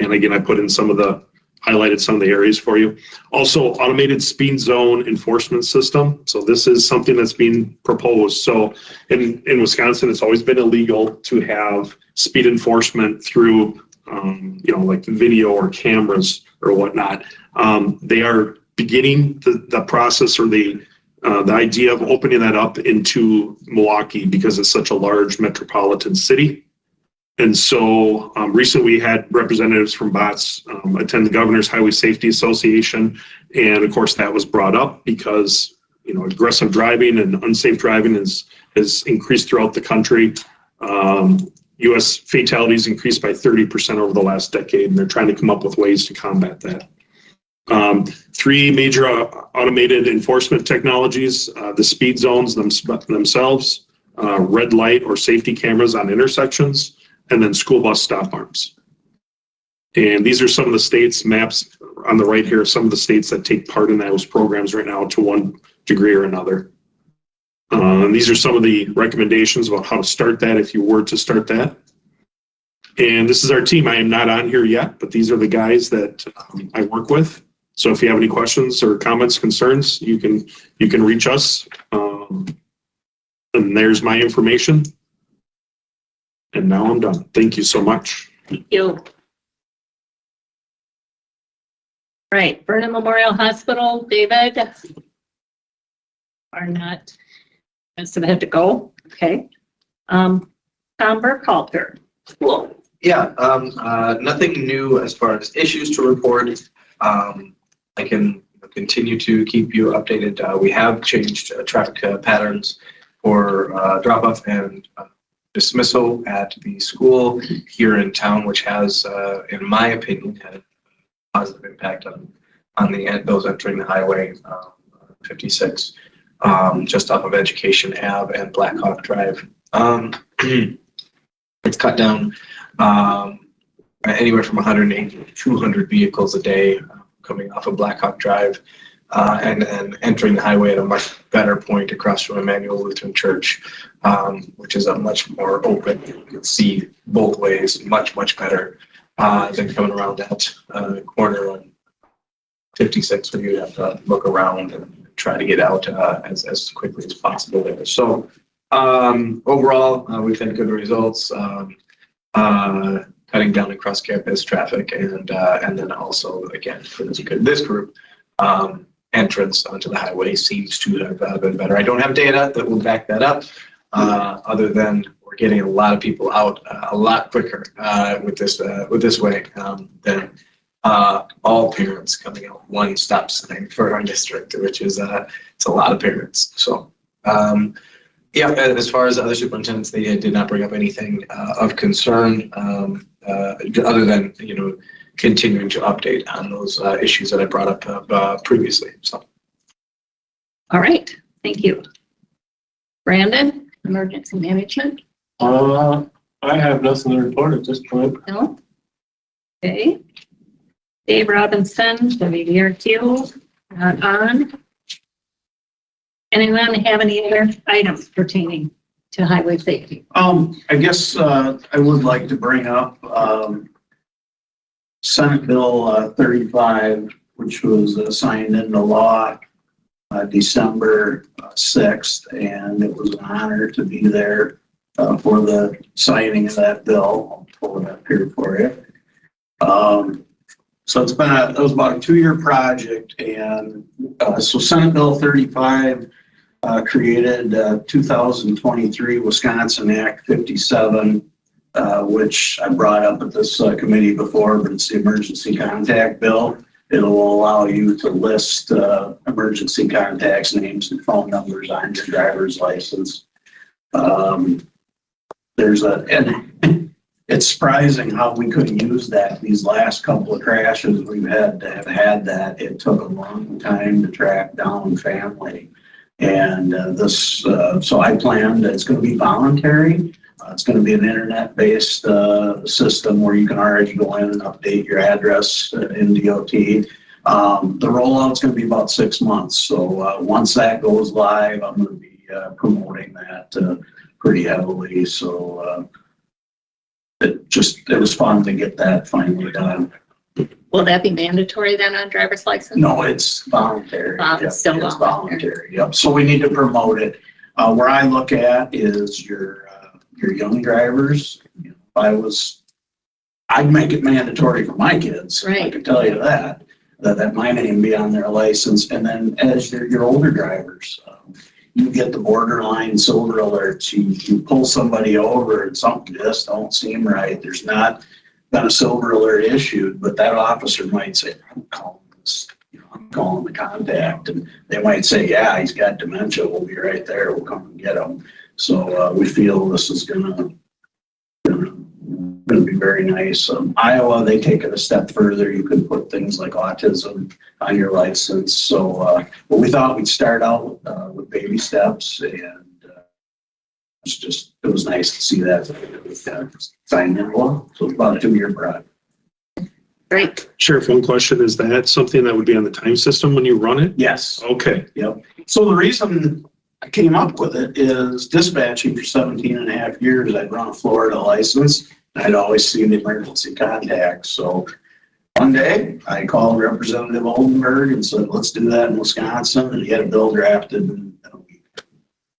And again, I put in highlighted some of the areas for you. Also, automated speed zone enforcement system. So this is something that's being proposed. So in Wisconsin, it's always been illegal to have speed enforcement through, like video or cameras or whatnot. They are beginning the process or the idea of opening that up into Milwaukee because it's such a large metropolitan city. And so recently we had representatives from BOTS attend the Governor's Highway Safety Association. And of course that was brought up because, aggressive driving and unsafe driving has increased throughout the country. U.S. fatalities increased by 30% over the last decade, and they're trying to come up with ways to combat that. 3 major automated enforcement technologies, the speed zones themselves, red light or safety cameras on intersections, and then school bus stop arms. And these are some of the states, maps on the right here, some of the states that take part in those programs right now to one degree or another. And these are some of the recommendations about how to start that if you were to start that. And this is our team. I am not on here yet, but these are the guys that I work with. So if you have any questions or comments, concerns, you can reach us. And there's my information. And now I'm done. Thank you so much. Thank you. Right, Vernon Memorial Hospital, David? Are not, so they have to go, okay. Tom Burkhalter, school. Yeah, nothing new as far as issues to report. I can continue to keep you updated. We have changed traffic patterns for drop-off and dismissal at the school here in town, which has, in my opinion, had a positive impact on those entering the highway 56, just off of Education Ave and Black Hawk Drive. It's cut down anywhere from 180 to 200 vehicles a day coming off of Black Hawk Drive and entering the highway at a much better point across from Emmanuel Lutheran Church, which is a much more open, you can see both ways, much better than coming around that corner on 56 where you have to look around and try to get out as quickly as possible there. So overall, we've had good results, cutting down across campus traffic and then also, again, for this group, entrance onto the highway seems to have been better. I don't have data that will back that up, other than we're getting a lot of people out a lot quicker with this way than all parents coming out one stop sign for our district, which is it's a lot of parents. So yeah, as far as other superintendents, they did not bring up anything of concern other than continuing to update on those issues that I brought up previously. So, All right, thank you. Brandon, emergency management? I have nothing to report at this point. No? Okay. Dave Robinson, WDRQ, not on. Anyone have any other items pertaining to highway safety? I guess I would like to bring up Senate Bill 35, which was signed into law December 6th, and it was an honor to be there for the signing of that bill. I'll pull it up here for you. So it was about a 2-year project, and so Senate Bill 35 created 2023 Wisconsin Act 57, which I brought up at this committee before, but it's the emergency contact bill. It will allow you to list emergency contacts, names, and phone numbers on your driver's license. It's surprising how we couldn't use that. These last couple of crashes we've had to have had that. It took a long time to track down family. And so I planned it's going to be voluntary. It's going to be an internet-based system where you can already go in and update your address in DOT. The rollout's going to be about 6 months. So once that goes live, I'm going to be promoting that pretty heavily. So it was fun to get that finally done. Will that be mandatory then on driver's license? No, it's voluntary. Still It's voluntary. Yep. So we need to promote it. Where I look at is your young drivers. I'd make it mandatory for my kids. Right. I can tell you that my name be on their license. And then as your older drivers, you get the borderline silver alerts. You pull somebody over and something just don't seem right. There's not been a silver alert issued, but that officer might say, I'm calling the contact, and they might say, yeah, he's got dementia. We'll be right there. We'll come and get him. So we feel this is gonna be very nice. Iowa, they take it a step further. You can put things like autism on your license. So but we thought we'd start out with baby steps, and it was nice to see that signed into law. So it's about a 2-year project. Great. Sheriff, one question, is that something that would be on the time system when you run it? Yes. Okay. Yep. So the reason I came up with it is dispatching for 17 and a half years. I'd run a Florida license. I'd always see the emergency contacts. So one day I called Representative Oldenburg and said, let's do that in Wisconsin. And he had a bill drafted in a week.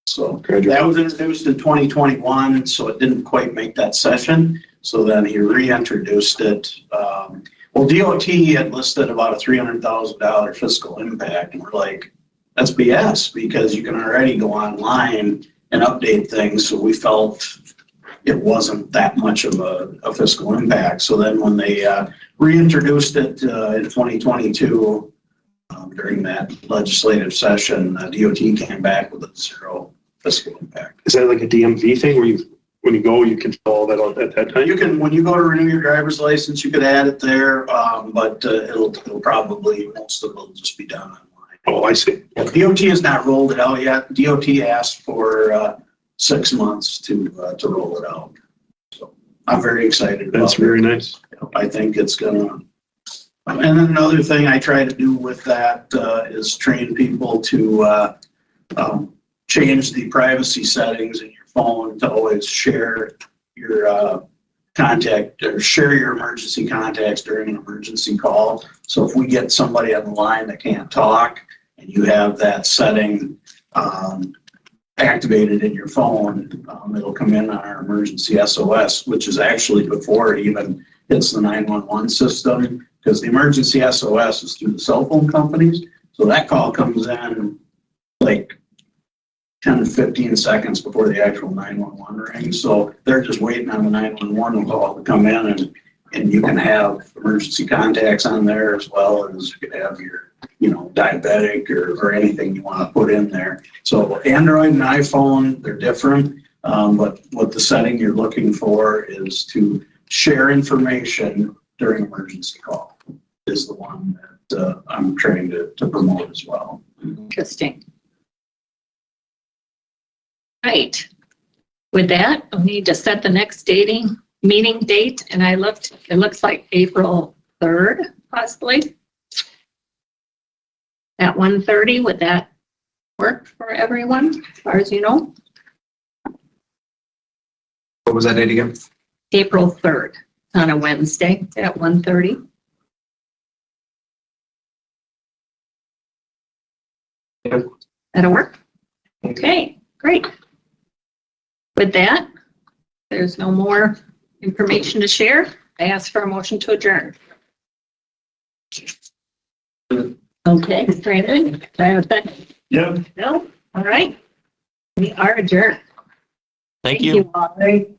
So that was introduced in 2021. So it didn't quite make that session. So then he reintroduced it. Well, DOT had listed about a $300,000 fiscal impact. And we're like, that's BS, because you can already go online and update things. So we felt it wasn't that much of a fiscal impact. So then when they reintroduced it in 2022, during that legislative session, DOT came back with a 0 fiscal impact. Is that like a DMV thing where when you go, you can follow that out at that time? You can, when you go to renew your driver's license, you could add it there, but it'll probably, most of it will just be done online. Oh, I see. DOT has not rolled it out yet. DOT asked for 6 months to roll it out. So I'm very excited about it. That's very nice. I think it's gonna. And then another thing I try to do with that is train people to change the privacy settings in your phone to always share your contact or share your emergency contacts during an emergency call. So if we get somebody on the line that can't talk and you have that setting activated in your phone, it'll come in on our emergency SOS, which is actually before it even hits the 911 system, because the emergency SOS is through the cell phone companies. So that call comes in like 10 to 15 seconds before the actual 911 rings. So they're just waiting on the 911 call to come in, and you can have emergency contacts on there, as well as you can have your, diabetic or anything you want to put in there. So Android and iPhone, they're different, but what the setting you're looking for is to share information during emergency call is the one that I'm trying to promote as well. Interesting. Right. With that, I'll need to set the next meeting date, and it looks like April 3rd, possibly. At 1:30, would that work for everyone, as far as you know? What was that date again? April 3rd, on a Wednesday at 1:30. Yeah. That'll work? Okay, great. With that, there's no more information to share. I ask for a motion to adjourn. Okay, Brandon, do I have a second? Yep. No? All right. We are adjourned. Thank you. all. Thank you.